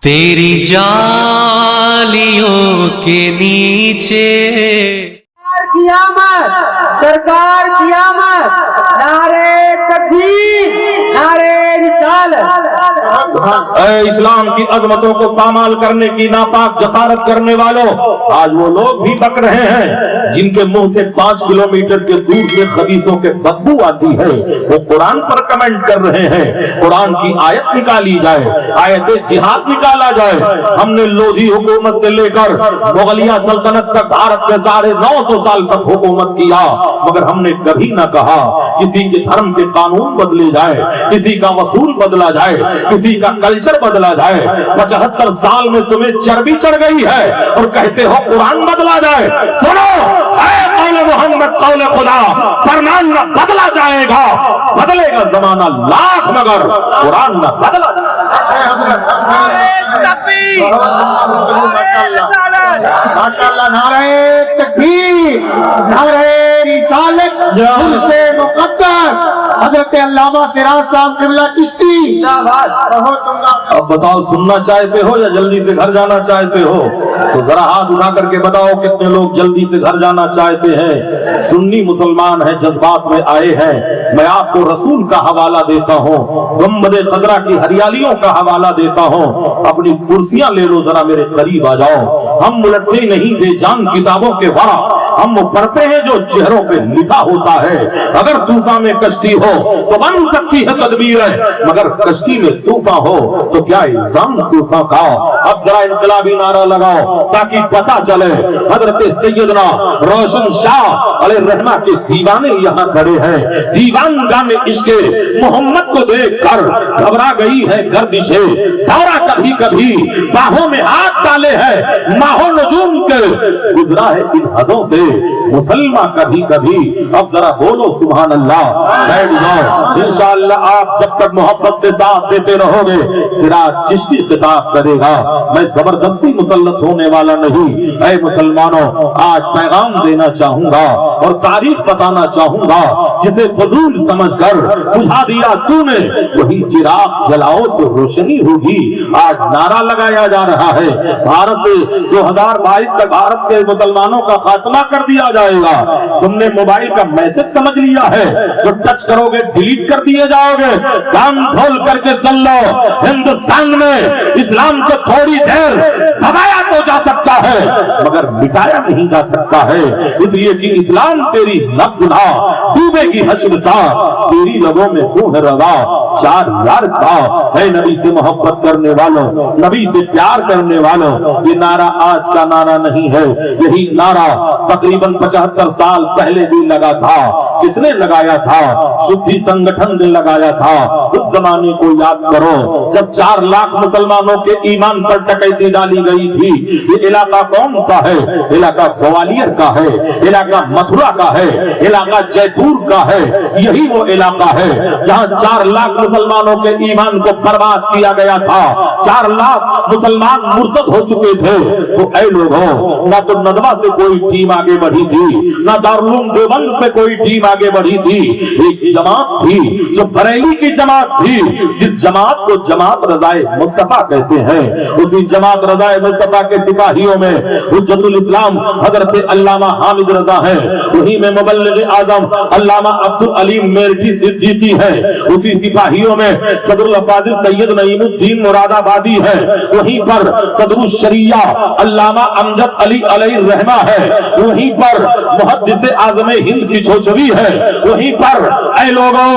تیری جالیوں کے نیچے قیامت سرکار قیامت نعرے تکبیر نعرے رسالت۔ اے اسلام کی عظمتوں کو پامال کرنے کی ناپاک جسارت کرنے والوں، آج وہ لوگ بھی بک رہے ہیں جن کے منہ سے 5 کلومیٹر کے دور سے خبیثوں کے بدبو آتی ہے، وہ قرآن پر کمنٹ کر رہے ہیں قرآن کی آیت نکالی جائے، آیت جہاد نکالا جائے۔ ہم نے لودھی حکومت سے لے کر مغلیہ سلطنت تک بھارت میں 950 سال تک حکومت کیا، مگر ہم نے کبھی نہ کہا کسی کے دھرم کے قانون بدلے جائے، کسی کا وصول بدلا جائے، کسی کا کلچر بدلا جائے۔ 75 سال میں تمہیں چربی چڑھ گئی ہے اور کہتے ہو قرآن بدلا جائے۔ سنو، ہے قول محمد قول خدا، فرمان نہ بدلا جائے گا، بدلے گا زمانہ لاکھ مگر قرآن نہ بدلا جائے گا۔ ماشاءاللہ، نعرہ تکبیر، نعرہ رسالت، سب سے مقدس حضرت علامہ سراج صاحب قبلہ چشتی۔ اب بتاؤ، سننا چاہتے ہو یا جلدی سے گھر جانا چاہتے ہو؟ تو ذرا ہاتھ اٹھا کر کے بتاؤ کتنے لوگ جلدی سے گھر جانا چاہتے ہیں؟ سنی مسلمان ہیں، جذبات میں آئے ہیں۔ میں آپ کو رسول کا حوالہ دیتا ہوں، گنبد خضرا کی ہریالیوں کا حوالہ دیتا ہوں۔ اپنی کرسیاں لے لو، ذرا میرے قریب آ جاؤ۔ ہم الٹتے نہیں بے جان کتابوں کے ورق، ہم پڑھتے ہیں جو چہروں پہ لکھا ہوتا ہے۔ اگر طوفان میں کشتی ہو تو بن سکتی ہے تدبیر ہے، مگر کشتی میں طوفان ہو تو کیا الزام طوفان کا؟ اب ذرا انقلابی نعرہ لگاؤ تاکہ پتہ چلے حضرت سیدنا روشن شاہ علیہ الرحمہ کے دیوانے یہاں کھڑے ہیں۔ دیوان گانے عشق محمد کو دیکھ کر گھبرا گئی ہے گردشیں، دورہ کبھی کبھی باہوں میں ہاتھ ڈالے ہیں ماہو نجوم کے، گزرا ہے ان حدوں سے مسلمہ کبھی کبھی۔ اب ذرا بولو سبحان اللہ، بیٹھ جاؤ۔ انشاءاللہ آپ جب تک محبت سے ساتھ دیتے رہو گے سراج چشتی خطاب کرے گا۔ میں زبردستی مسلط ہونے والا نہیں۔ اے مسلمانوں، آج پیغام دینا چاہوں گا اور تاریخ بتانا چاہوں گا، جسے فضول سمجھ کر بجھا دیا تو نے، وہی چراغ جلاؤ تو روشنی ہوگی۔ آج نعرہ لگایا جا رہا ہے بھارت سے 2022 تک بھارت کے مسلمانوں کا خاتمہ کر دیا جائے گا۔ تم نے موبائل کا میسج سمجھ لیا ہے، جو ٹچ کرو گے ڈیلیٹ کر دیے جاؤ گے۔ کان کھول کر کے سن لو، ہندوستان میں اسلام کو تھوڑی دیر دبایا تو جا سکتا ہے مگر مٹایا نہیں جا سکتا ہے، اس لیے کہ اسلام تیری نبض نہ ڈوبے گی حشر تھا، تیری لبوں میں خون روا 4 یار تھا۔ اے نبی سے محبت کرنے والوں، نبی سے پیار کرنے والوں، یہ نعرہ آج کا نعرہ نہیں ہے، یہی نعرہ تقریباً 75 سال پہلے بھی لگا تھا۔ کس نے لگایا تھا؟ شدھی سنگٹھن نے لگایا تھا۔ اس زمانے کو یاد کرو جب 4 لاکھ مسلمانوں کے ایمان پر ڈکیتی ڈالی گئی تھی۔ یہ علاقہ کون سا ہے؟ علاقہ گوالیر کا ہے، علاقہ متھرا کا ہے، علاقہ جے پور کا ہے۔ یہی وہ علاقہ ہے جہاں 4 لاکھ مسلمانوں کے ایمان کو برباد کیا گیا تھا۔ 4 لاکھ مسلمان مرتد ہو چکے تھے۔ تو اے لوگوں، نہ تو ندوہ سے کوئی ٹیم آگے بڑھی تھی، نہ دارالعلوم دیوبند سے کوئی ٹیم آگے بڑھی تھی۔ ایک جماعت تھی جو بریلی کی جماعت تھی، جس جماعت کو جماعت رضائے مصطفیٰ کہتے ہیں۔ اسی جماعت رضائے مصطفیٰ کے سپاہیوں میں حجت الاسلام حضرت علامہ حامد رضا ہے، وہی میں مبلغ اعظم علامہ عبدالعلیم میرٹھی صدیقی ہے، اسی سپاہیوں میں صدر الافاضل سید نعیم الدین مراد آبادی ہے، وہیں پر صدر الشریعہ علامہ امجد علی علیہ الرحمہ ہے، وہیں پر محدث اعظم ہند کی چھوچوی ہے، وہیں پر اے لوگوں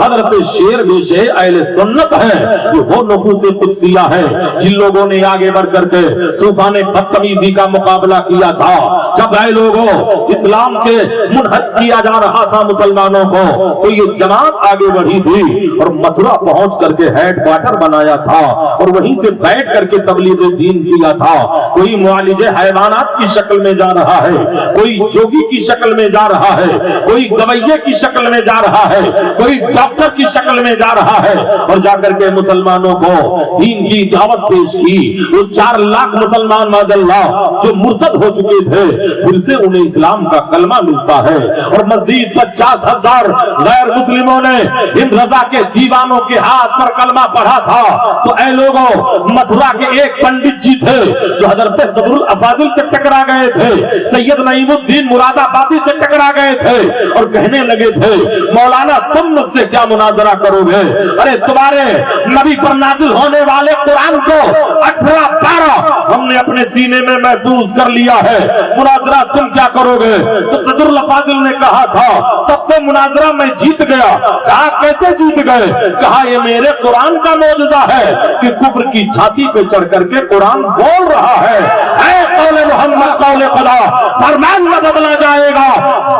حضرت شیر بیشے اہل سنت ہے۔ یہ وہ نفوس قدسیہ ہے جن لوگوں نے آگے بڑھ کر کے طوفان بدتمیزی کا مقابلہ کیا تھا۔ جب اے لوگوں اسلام کے منحط کیا جا رہا تھا مسلمانوں کو، تو یہ جماعت آگے بڑھی تھی اور متھرا پہنچ کر کے ہیڈ کوارٹر بنایا تھا اور وہیں سے بیٹھ کر کے تبلیغ دین کیا تھا۔ کوئی معالج حیوانات کی شکل میں جا رہا ہے، کوئی جوگی کی شکل میں جا رہا ہے، کوئی گویے کی شکل میں جا رہا ہے، کوئی ڈاکٹر کی شکل میں جا رہا ہے اور جا کر کے مسلمانوں کو دین کی دعوت پیش کی۔ وہ 4 لاکھ مسلمان معاذ اللہ جو مرتد ہو چکے تھے پھر سے انہیں اسلام کا کلمہ ملتا ہے، اور مزید 50,000 غیر مسلموں نے ان رضا کے دیوانوں کے ہاتھ پر کلمہ پڑھا تھا۔ تو اے لوگوں، متھرا کے ایک پنڈت جی تھے جو حضرت صدر الافاضل سے ٹکرا گئے تھے، سید نعیم الدین مراد آبادی سے ٹکرا گئے تھے اور کہنے لگے تھے مولانا تم مجھ سے کیا مناظرہ کرو گے؟ ارے تمہارے نبی پر نازل ہونے والے قرآن کو 18 پارہ ہم نے اپنے سینے میں محفوظ کر لیا ہے، مناظرہ تم کیا کرو گے؟ تو صدر الافاضل نے کہا تھا تب تو مناظرہ میں جیت گیا۔ کہا کیسے جیت گئے؟ کہا یہ میرے قرآن کا معجزہ ہے کہ کفر کی چھاتی پہ چڑھ کر کے قرآن بول رہا ہے، اے قول محمد قول خدا، فرمان نہ بدلا جائے گا،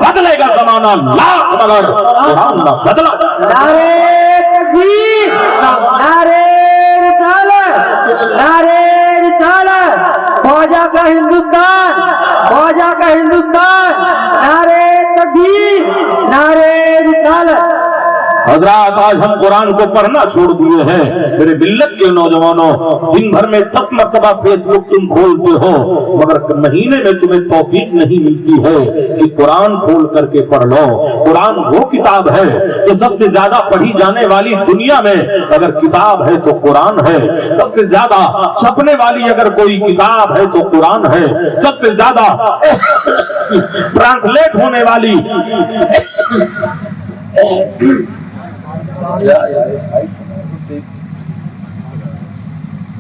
بدلے گا زمانہ لاکھ مگر قرآن نہ بدلا۔ نعرے تکبیر، نعرے رسالت، نعرے رسالت، فوجا کا ہندوستان، فوجا کا ہندوستان، نعرے تکبیر، نعرے رسالت۔ حضرات آج ہم قرآن کو پڑھنا چھوڑ دیے ہیں۔ میرے ملت کے نوجوانوں، دن بھر میں 10 مرتبہ فیس بک تم کھولتے ہو مگر مہینے میں تمہیں توفیق نہیں ملتی ہے کہ قرآن کھول کر کے پڑھ لو۔ قرآن وہ کتاب ہے جو سب سے زیادہ پڑھی جانے والی دنیا میں اگر کتاب ہے تو قرآن ہے، سب سے زیادہ چھپنے والی اگر کوئی کتاب ہے تو قرآن ہے، سب سے زیادہ ٹرانسلیٹ ہونے والی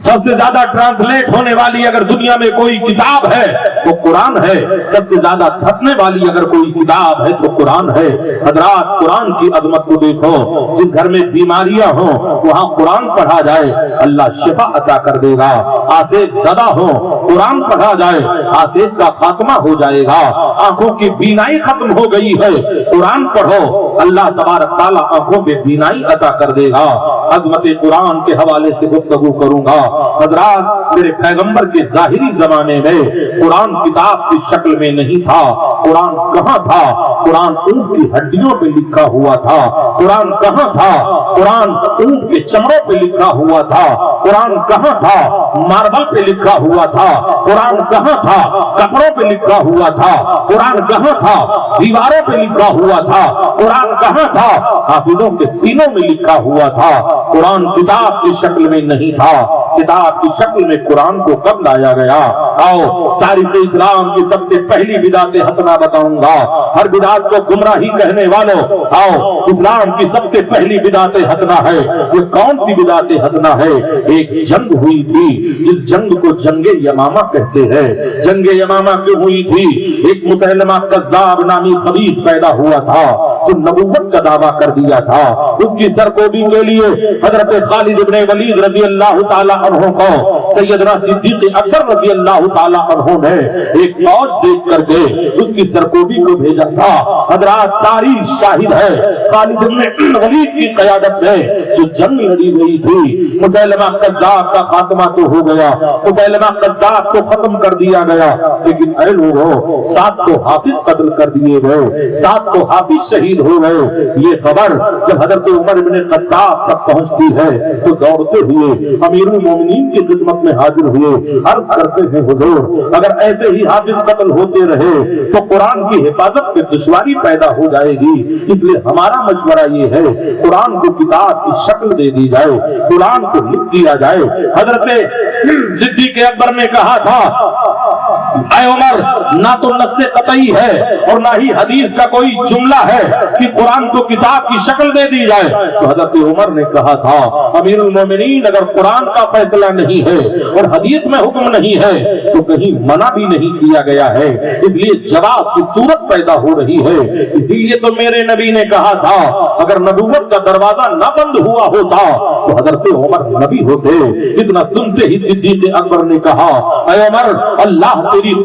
سب سے زیادہ ٹرانسلیٹ ہونے والی اگر دنیا میں کوئی کتاب ہے تو قرآن ہے، سب سے زیادہ تھپنے والی اگر کوئی کتاب ہے تو قرآن ہے۔ حضرات قرآن کی عظمت کو دیکھو، جس گھر میں بیماریاں ہوں وہاں قرآن پڑھا جائے اللہ شفا عطا کر دے گا، آسیب زدہ ہو قرآن پڑھا جائے آسیب کا خاتمہ ہو جائے گا، آنکھوں کی بینائی ختم ہو گئی ہے قرآن پڑھو اللہ تبارک تعالیٰ آنکھوں پہ بینائی عطا کر دے گا۔ عظمت قرآن کے حوالے سے گفتگو کروں گا۔ حضرات میرے پیغمبر کے ظاہری زمانے میں قرآن کتاب کی شکل میں نہیں تھا۔ قرآن کہاں تھا؟ قرآن اونٹ کی ہڈیوں پہ لکھا ہوا تھا۔ قرآن کہاں تھا؟ قرآن اونٹ کے چمڑوں پہ لکھا ہوا تھا۔ قرآن کہاں تھا؟ ماربل پہ لکھا ہوا تھا۔ قرآن کہاں تھا؟ کپڑوں پہ لکھا ہوا تھا۔ قرآن کہاں تھا؟ دیواروں پہ لکھا ہوا تھا۔ قرآن کہاں تھا؟ حافظوں کے سینوں میں لکھا ہوا تھا۔ قرآن کتاب کی شکل میں نہیں تھا۔ کتاب کی شکل میں قرآن کو کب لایا گیا؟ آؤ تاریخ اسلام کی سب سے پہلی بدعت ختنہ بتاؤں گا۔ ہر بدعت کو گمراہی کہنے والوں، آؤ اسلام کی سب سے پہلی بدعت ختنہ ہے۔ یہ کون سی بدعت ختنہ ہے؟ ایک جنگ ہوئی تھی جس جنگ کو جنگ یمامہ کہتے ہیں۔ جنگ یمامہ کیوں ہوئی تھی؟ ایک مسلمہ کذاب نامی خبیث پیدا ہوا تھا جو نبوت کا دعویٰ کر دیا تھا۔ اس کی سرکوبی کے لیے حضرت خالد ابن ولید رضی اللہ تعالیٰ عنہ کو سیدنا صدیق اکبر رضی اللہ تعالیٰ عنہ نے ایک فوج دیکھ کر کے اس کی سرکوبی کو بھیجا تھا۔ حضرات تاریخ شاہد ہے خالد ابن ولید کی قیادت میں جو جنگ لڑی گئی تھی، مسلمہ کذاب کا خاتمہ تو ہو گیا، مسلمہ کذاب کو ختم کر دیا گیا، لیکن اے لوگوں 700 حافظ قتل کر دیے گئے، 700 حافظ شہید ہو گئے۔ یہ خبر جب حضرت عمر بن خطاب تک پہنچتی ہے تو دوڑتے ہوئے امیر المومنین کی خدمت میں حاضر ہوئے، عرض کرتے ہیں حضور اگر ایسے ہی حافظ قتل ہوتے رہے تو قرآن کی حفاظت پہ دشواری پیدا ہو جائے گی، اس لیے ہمارا مشورہ یہ ہے قرآن کو کتاب کی شکل دے دی جائے، قرآن کو لکھ دیا جائے۔ حضرت صدیق اکبر نے کہا تھا اے عمر نہ تو نص قطعی ہے اور نہ ہی حدیث کا کوئی جملہ ہے کہ قرآن کو کتاب کی شکل دے دی جائے۔ تو حضرت عمر نے کہا تھا امیر المومنین اگر قرآن کا فیصلہ نہیں ہے اور حدیث میں حکم نہیں ہے تو کہیں منع بھی نہیں کیا گیا ہے، اس لیے جواز کی صورت پیدا ہو رہی ہے۔ اسی لیے تو میرے نبی نے کہا تھا اگر نبوت کا دروازہ نہ بند ہوا ہوتا تو حضرت عمر نبی ہوتے۔ اتنا سنتے ہی صدیق اکبر نے کہا اے عمر اللہ تیری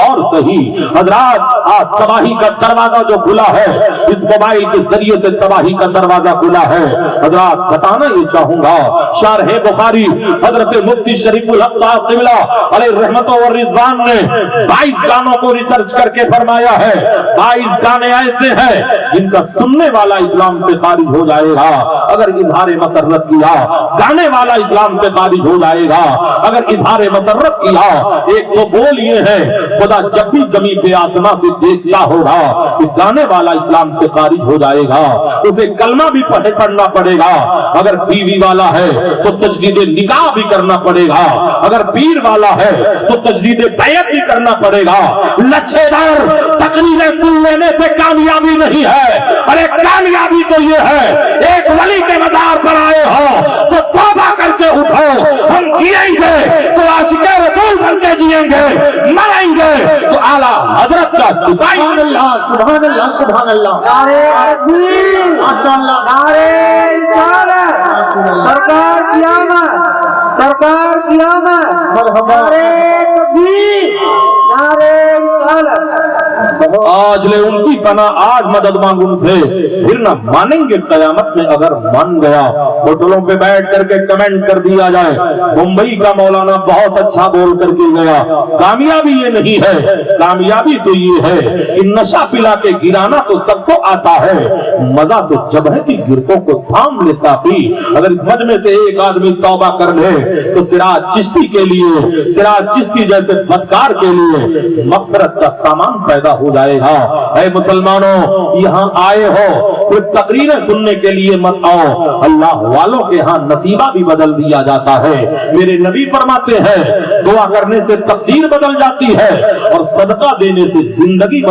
اور صحیح حضرات آج تباہی کا دروازہ جو کھلا ہے اس موبائل کے ذریعے سے تباہی کا دروازہ کھلا ہے حضرات بتانا یہ چاہوں گا شارح بخاری حضرت مفتی شریف الحق صاحب قبلہ علیہ رحمت و رضوان نے 22 گانوں کو ریسرچ کر کے فرمایا ہے 22 گانے ایسے ہیں جن کا سننے والا اسلام سے خارج ہو جائے گا اگر اظہار مسرت کیا گانے والا اسلام سے خارج ہو جائے گا اگر اظہار مسرت کیا ایک تو بول یہ ہے خدا جب بھی زمین پہ آسمان سے دیکھتا ہوگا کہ گانے والا اسلام سے خارج ہو جائے گا اسے کلمہ بھی پڑھنا پڑے گا اگر بیوی والا ہے تو تجدید نکاح بھی کرنا پڑے گا اگر پیر والا ہے تو تجدید بیعت بھی کرنا پڑے گا لچھے دار تقریریں سن لینے سے کامیابی نہیں ہے ارے کامیابی تو یہ ہے ایک ولی کے مزار پر آئے ہو تو توبہ کر کے اٹھو ہم جیئیں گے تو عاشق رسول بن کے جیئیں گے مریں گے تو اعلیٰ حضرت کا سبحان اللہ سبحان اللہ سبحان اللہ نعرے تکبیر ماشاءاللہ نعرے رسالت سرکار کی آمد سرکار کی آمد مرحبا نعرے تکبیر نعرے رسالت آج لے ان کی پناہ آج مدد مانگ ان سے پھر نہ مانیں گے قیامت میں اگر مان گیا ہوٹلوں پہ بیٹھ کر کے کمنٹ کر دیا جائے ممبئی کا مولانا بہت اچھا بول کر کے گیا کامیابی یہ نہیں ہے کامیابی تو یہ ہے کہ نشہ پلا کے گرانا تو سب کو آتا ہے مزہ تو جب ہے کہ گرتوں کو تھام لے ساقی اگر اس مجمع سے ایک آدمی توبہ کر لے تو سراج چشتی کے لیے سراج چشتی جیسے بدکار کے لیے مغفرت کا سامان پیدا ہو جائے گا اے مسلمانوں یہاں آئے ہو صرف تقریریں سننے کے لیے مت آؤ اللہ والوں کے ہاں نصیبہ بھی بدل دیا جاتا ہے میرے نبی فرماتے ہیں دعا کرنے سے تقدیر بدل جاتی ہے اور صدقہ دینے سے زندگی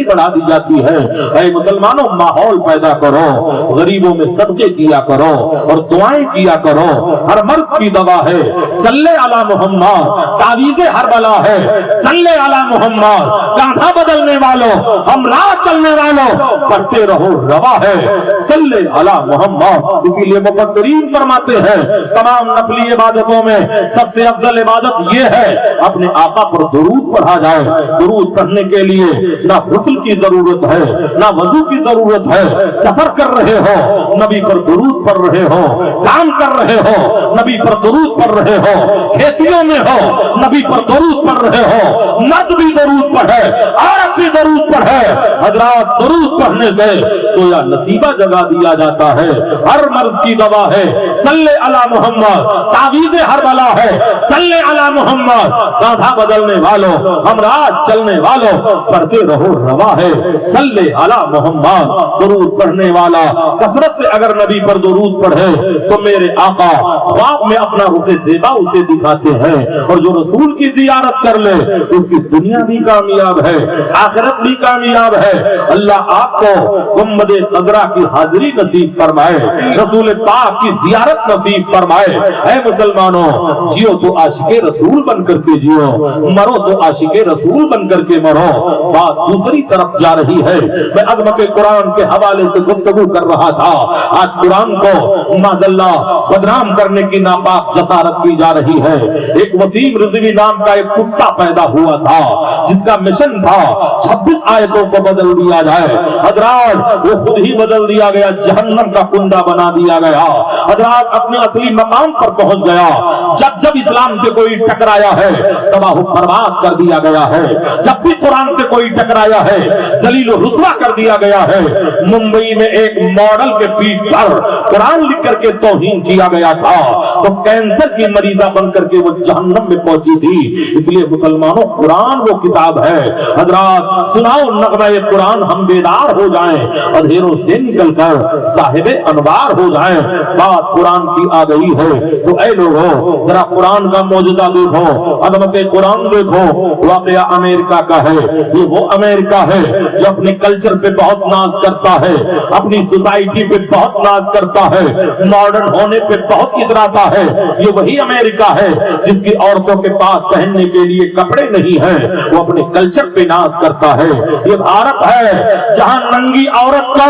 بڑھا دی جاتی ہے اے مسلمانوں ماحول پیدا کرو غریبوں میں صدقے کیا کرو اور دعائیں کیا کرو ہر مرض کی دوا ہے صلی علی محمد تعویذ ہر بلا ہے صلی علی محمد کانٹھا بدلنے والوں ہم راہ چلنے والوں پڑھتے رہو روا ہے صلی علی محمد اسی لیے مفسرین فرماتے ہیں تمام نفلی عبادتوں میں سب سے افضل عبادت یہ ہے اپنے آقا پر درود پڑھا جائے درود پڑھنے کے لیے نہ غسل کی ضرورت ہے نہ وضو کی ضرورت ہے سفر کر رہے ہو نبی پر درود پڑھ رہے ہو کام کر رہے ہو نبی پر درود پڑھ رہے ہو کھیتیوں میں ہو نبی پر درود پڑھ رہے ہو مرد بھی درود پڑھے عورت بھی درود پڑھے حضرات درود پڑھنے سے سویا نصیبہ جگا دیا جاتا ہے ہر مرض کی دوا ہے صلی علی محمد تعویذ ہر بلا ہے صلی علی محمد کانٹھا بدلنے والوں ہم راہ چلنے والوں پڑھتے رہو روا ہے صلی علی محمد درود پڑھنے والا کثرت سے اگر نبی پر درود پڑھے تو میرے آقا خواب میں اپنا رخ زیبا اسے دکھاتے ہیں اور جو رسول کی زیارت کر لے اس کی دنیا بھی کامیاب ہے آخرت بھی کامیاب ہے اللہ آپ کو گنبد خضرا کی حاضری نصیب فرمائے رسول پاک کی زیارت نصیب فرمائے اے مسلمانوں جیو تو عاشق رسول بن کر کے جیو مرو تو عاشق رسول بن کر کے مرو بات دوسری طرف جا رہی ہے میں عظمت قرآن کے حوالے سے گفتگو کر رہا تھا آج قرآن کو معذاللہ بدنام کرنے کی ناپاک جسارت کی جا رہی ہے ایک وسیم رضوی نام کا ایک کتا پیدا ہوا تھا جس کا مشن تھا 26 آیتوں کو بدل دیا جائے حضرات وہ خود ہی بدل دیا گیا جہنم کا کنڈا بنا دیا گیا حضرات اپنے اصلی مقام پر پہنچ گیا جب اسلام سے کوئی ٹکرایا ہے تباہ و برباد کر دیا گیا ہے جب بھی قرآن سے کوئی ٹکرایا ہے ذلیل و رسوا کر دیا گیا ہے ممبئی میں ایک ماڈل کے پیٹ پر قرآن لکھ کر کے توہین کیا گیا تھا تو کینسر کی مریضہ بن کر کے وہ جہنم میں پہنچی تھی اس لیے مسلمانوں قرآن وہ کتاب ہے حضرات سناؤ نغمہ قرآن ہم بیدار ہو جائیں اندھیروں سے نکل کر صاحب انوار ہو جائیں بات قرآن کی آ گئی ہے تو اے لوگوں ذرا قرآن کا موجودہ دیکھو عظمت قرآن دیکھو واقعہ امریکہ کا ہے یہ وہ امریکہ ہے جو اپنے کلچر پہ بہت ناز کرتا ہے اپنی سوسائٹی پہ بہت ناز کرتا ہے ماڈرن ہونے پہ بہت اتراتا ہے یہ وہی امریکہ ہے جس کی عورتوں کے پاس پہننے کے لیے کپڑے نہیں ہیں وہ اپنے کلچر پہ ناز کرتا ہے یہ بھارت ہے جہاں ننگی عورت کو